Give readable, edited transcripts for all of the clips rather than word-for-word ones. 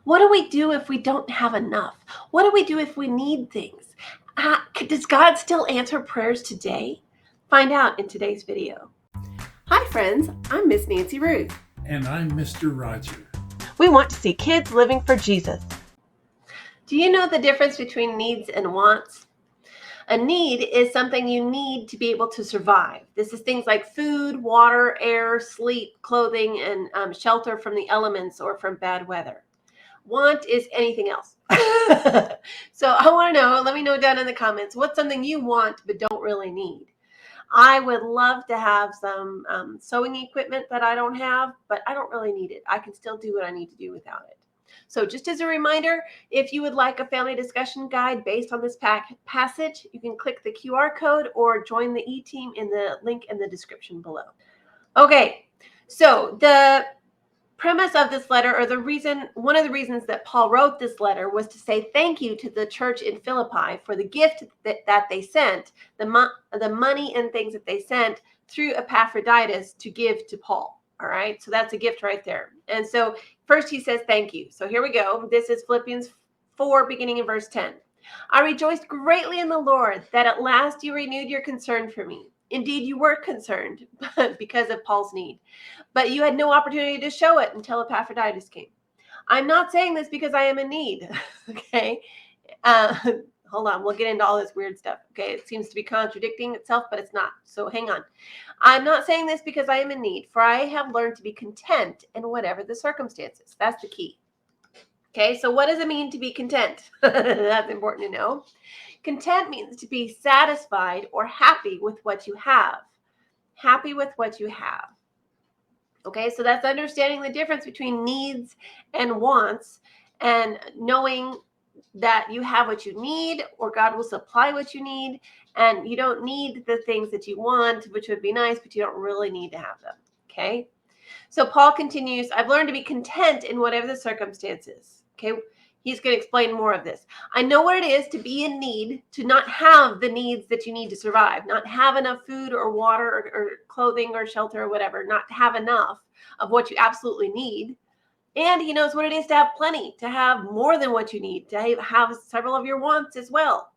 What do we do if we don't have enough? What do we do if we need things? Does God still answer prayers today? Find out in today's video. Hi friends, I'm Miss Nancy Ruth. And I'm Mr. Roger. We want to see kids living for Jesus. Do you know the difference between needs and wants? A need is something you need to be able to survive. This is things like food, water, air, sleep, clothing, and shelter from the elements or from bad weather. Want is anything else. So I want to know, let me know down in the comments, what's something you want but don't really need? I would love to have some sewing equipment that I don't have, but I don't really need it. I can still do what I need to do without it. So just as a reminder, if you would like a family discussion guide based on this passage, you can click the QR code or join the E-team in the link in the description below. Okay, so the premise of this letter, or one of the reasons that Paul wrote this letter, was to say thank you to the church in Philippi for the gift that they sent, the money and things that they sent through Epaphroditus to give to Paul. All right, so that's a gift right there. And so first he says thank you. So here we go. This is Philippians 4, beginning in verse 10. I rejoiced greatly in the Lord that at last you renewed your concern for me. Indeed, you were concerned because of Paul's need, but you had no opportunity to show it until Epaphroditus came. I'm not saying this because I am in need. Okay. Uh, Hold on. We'll get into all this weird stuff. Okay. It seems to be contradicting itself, but it's not. So hang on. I'm not saying this because I am in need, for I have learned to be content in whatever the circumstances. That's the key. Okay. So what does it mean to be content? That's important to know. Content means to be satisfied or happy with what you have. Happy with what you have. Okay, so that's understanding the difference between needs and wants, and knowing that you have what you need, or God will supply what you need, and you don't need the things that you want, which would be nice, but you don't really need to have them. Okay, so Paul continues, I've learned to be content in whatever the circumstances. Okay, he's going to explain more of this. I know what it is to be in need, to not have the needs that you need to survive, not have enough food or water or clothing or shelter or whatever, not have enough of what you absolutely need. And he knows what it is to have plenty, to have more than what you need, to have several of your wants as well.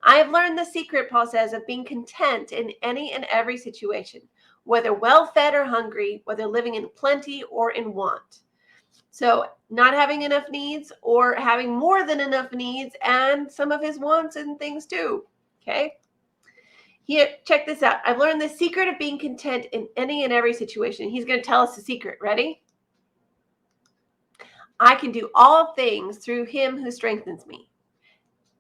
I have learned the secret, Paul says, of being content in any and every situation, whether well-fed or hungry, whether living in plenty or in want. So not having enough needs or having more than enough needs and some of his wants and things too. Okay. Here, check this out. I've learned the secret of being content in any and every situation. He's going to tell us the secret. Ready? I can do all things through him who strengthens me.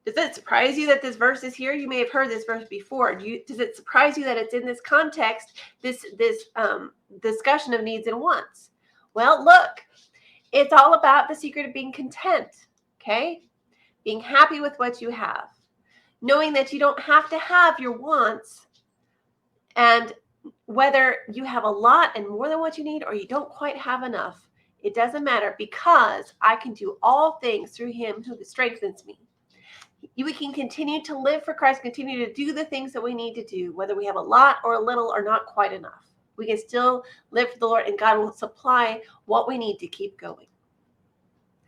Does it surprise you that this verse is here? You may have heard this verse before. Does it surprise you that it's in this context, this discussion of needs and wants? Well, look, it's all about the secret of being content, okay? Being happy with what you have, knowing that you don't have to have your wants, and whether you have a lot and more than what you need or you don't quite have enough, it doesn't matter, because I can do all things through him who strengthens me. We can continue to live for Christ, continue to do the things that we need to do, whether we have a lot or a little or not quite enough. We can still live for the Lord, and God will supply what we need to keep going.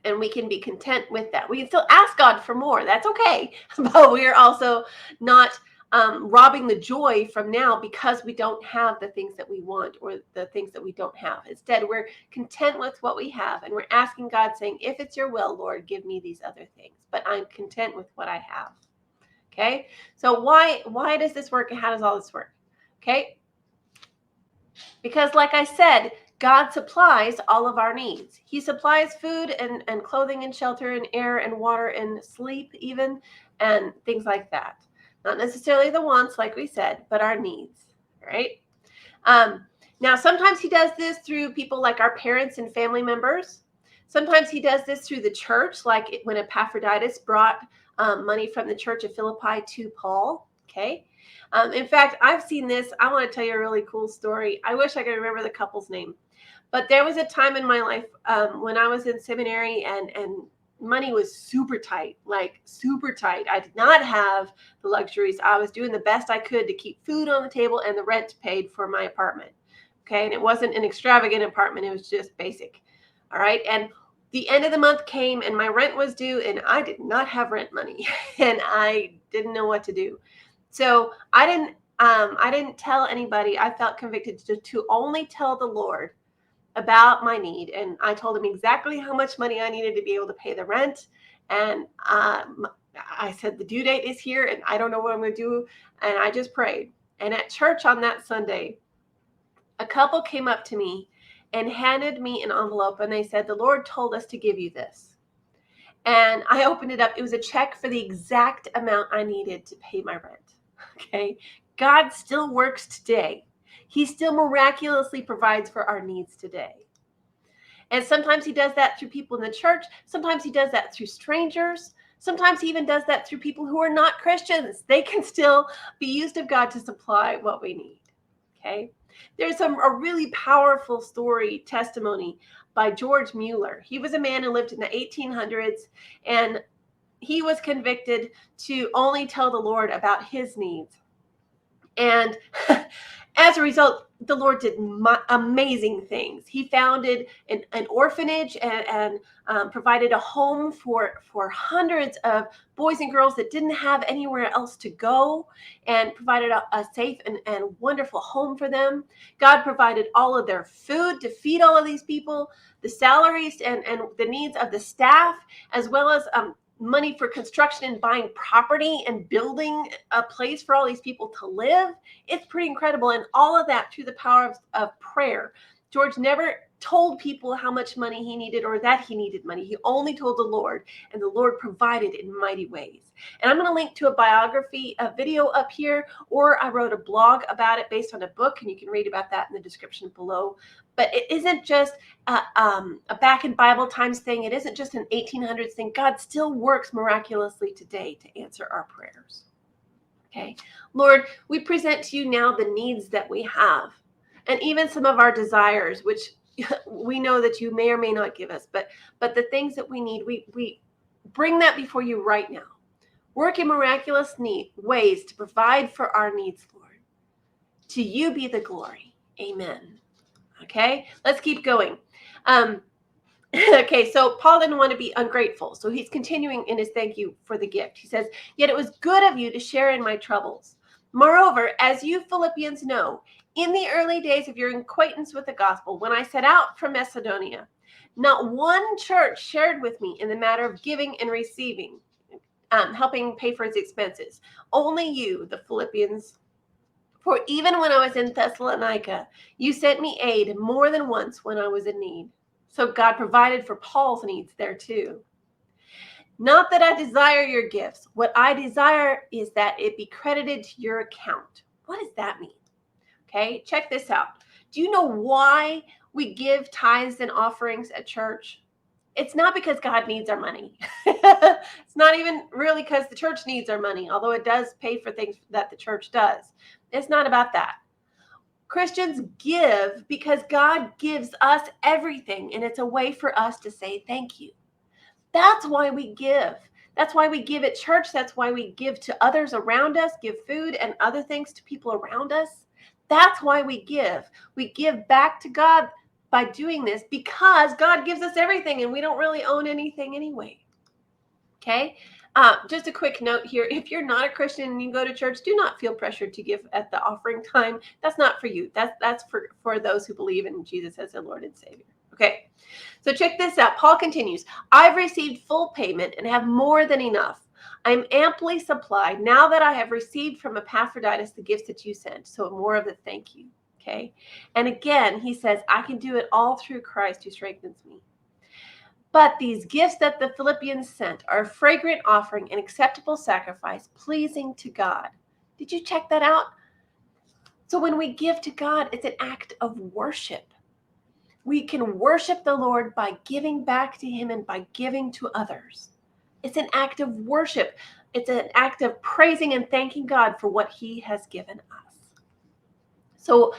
And we can be content with that. We can still ask God for more. That's okay. But we are also not robbing the joy from now because we don't have the things that we want or the things that we don't have. Instead, we're content with what we have, and we're asking God, saying, if it's your will, Lord, give me these other things, but I'm content with what I have. Okay, so why does this work, and how does all this work? Okay, because like I said, God supplies all of our needs. He supplies food and clothing and shelter and air and water and sleep even, and things like that. Not necessarily the wants, like we said, but our needs, right? Now, sometimes he does this through people like our parents and family members. Sometimes he does this through the church, like when Epaphroditus brought money from the church of Philippi to Paul. Okay. In fact, I've seen this. I want to tell you a really cool story. I wish I could remember the couple's name, but there was a time in my life when I was in seminary and money was super tight, like super tight. I did not have the luxuries. I was doing the best I could to keep food on the table and the rent paid for my apartment. Okay. And it wasn't an extravagant apartment. It was just basic. All right. And the end of the month came and my rent was due and I did not have rent money and I didn't know what to do. So I didn't tell anybody. I felt convicted to only tell the Lord about my need. And I told him exactly how much money I needed to be able to pay the rent. And I said, the due date is here and I don't know what I'm going to do. And I just prayed. And at church on that Sunday, a couple came up to me and handed me an envelope. And they said, the Lord told us to give you this. And I opened it up. It was a check for the exact amount I needed to pay my rent. Okay. God still works today. He still miraculously provides for our needs today. And sometimes he does that through people in the church. Sometimes he does that through strangers. Sometimes he even does that through people who are not Christians. They can still be used of God to supply what we need. Okay. There's a really powerful testimony by George Mueller. He was a man who lived in the 1800s, and he was convicted to only tell the Lord about his needs. And as a result, the Lord did amazing things. He founded an orphanage and provided a home for hundreds of boys and girls that didn't have anywhere else to go, and provided a safe and wonderful home for them. God provided all of their food to feed all of these people, the salaries and the needs of the staff, as well as money for construction and buying property and building a place for all these people to live. It's pretty incredible. And all of that through the power of prayer. George never told people how much money he needed or that he needed money. He only told the Lord, and the Lord provided in mighty ways. And I'm going to link to a biography, a video up here, or I wrote a blog about it based on a book, and you can read about that in the description below. But it isn't just a back in Bible times thing. It isn't just an 1800s thing. God still works miraculously today to answer our prayers. Okay, Lord, we present to you now the needs that we have, and even some of our desires, which we know that you may or may not give us, but the things that we need, we bring that before you right now. Work in miraculous ways to provide for our needs, Lord. To you be the glory. Amen. Okay, let's keep going. Okay, so Paul didn't want to be ungrateful, so he's continuing in his thank you for the gift. He says, yet it was good of you to share in my troubles. Moreover, as you Philippians know, in the early days of your acquaintance with the gospel, when I set out from Macedonia, not one church shared with me in the matter of giving and receiving, helping pay for its expenses. Only you, the Philippians. For even when I was in Thessalonica, you sent me aid more than once when I was in need. So God provided for Paul's needs there too. Not that I desire your gifts. What I desire is that it be credited to your account. What does that mean? Okay, check this out. Do you know why we give tithes and offerings at church? It's not because God needs our money. It's not even really because the church needs our money, although it does pay for things that the church does. It's not about that. Christians give because God gives us everything, and it's a way for us to say thank you. That's why we give. That's why we give at church. That's why we give to others around us, give food and other things to people around us. That's why we give. We give back to God by doing this because God gives us everything and we don't really own anything anyway. Okay. Just a quick note here. If you're not a Christian and you go to church, do not feel pressured to give at the offering time. That's not for you. That's for those who believe in Jesus as their Lord and Savior. Okay. So check this out. Paul continues, I've received full payment and have more than enough. I'm amply supplied now that I have received from Epaphroditus the gifts that you sent. So more of the thank you. Okay. And again, he says, I can do it all through Christ who strengthens me. But these gifts that the Philippians sent are a fragrant offering, an acceptable sacrifice, pleasing to God. Did you check that out? So when we give to God, it's an act of worship. We can worship the Lord by giving back to him and by giving to others. It's an act of worship. It's an act of praising and thanking God for what he has given us. So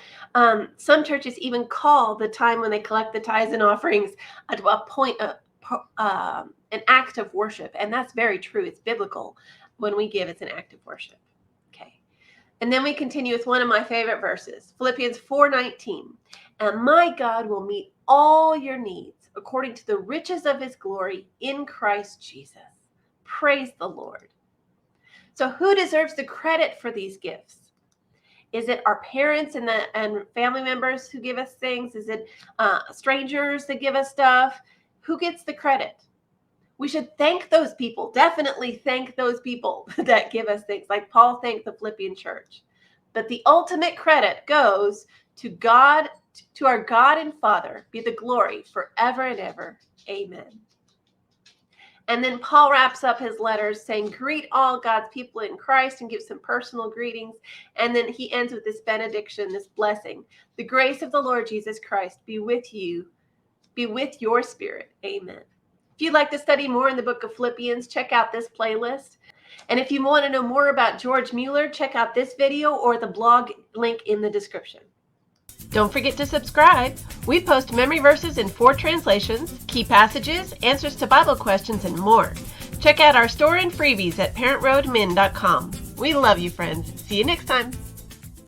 some churches even call the time when they collect the tithes and offerings an act of worship. And that's very true. It's biblical. When we give, it's an act of worship. Okay. And then we continue with one of my favorite verses, Philippians 4:19. And my God will meet all your needs according to the riches of his glory in Christ Jesus. Praise the Lord. So who deserves the credit for these gifts? Is it our parents and family members who give us things? Is it strangers that give us stuff? Who gets the credit? We should thank those people. Definitely thank those people that give us things, like Paul thanked the Philippian church. But the ultimate credit goes to God, to our God and Father, be the glory forever and ever. Amen. And then Paul wraps up his letters saying, greet all God's people in Christ, and gives some personal greetings. And then he ends with this benediction, this blessing. The grace of the Lord Jesus Christ be with you, be with your spirit. Amen. If you'd like to study more in the book of Philippians, check out this playlist. And if you want to know more about George Mueller, check out this video or the blog link in the description. Don't forget to subscribe. We post memory verses in 4 translations, key passages, answers to Bible questions, and more. Check out our store and freebies at parentroadmin.com. We love you, friends. See you next time.